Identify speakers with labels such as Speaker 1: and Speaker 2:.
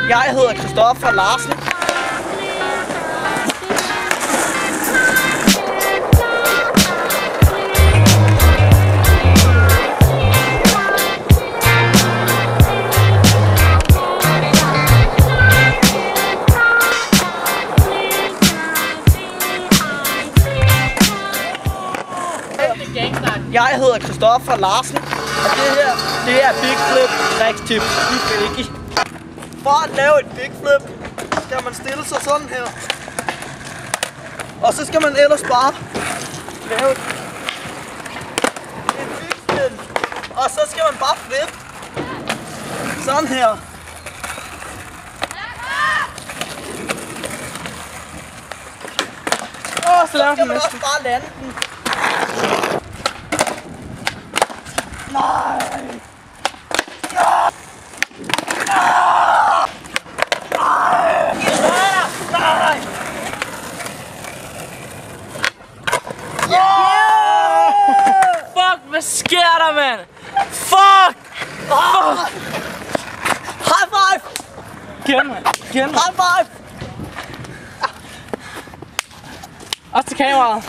Speaker 1: Jeg hedder Christoffer Larsen. Jeg hedder Christoffer Larsen, og det er Big Flip trickstip. For at lave et Big Flip, skal man stille sig sådan her. Og så skal man ellers bare lave et Big Spin. Og så skal man bare flip. Sådan her. Og så skal man også bare lande den. Nej! Nej! Nej!
Speaker 2: Fuck, hvad sker der, mand? Fuck!
Speaker 1: High five!
Speaker 2: Igen, mand. Igen, mand.
Speaker 1: High five!
Speaker 2: Også til kameraet.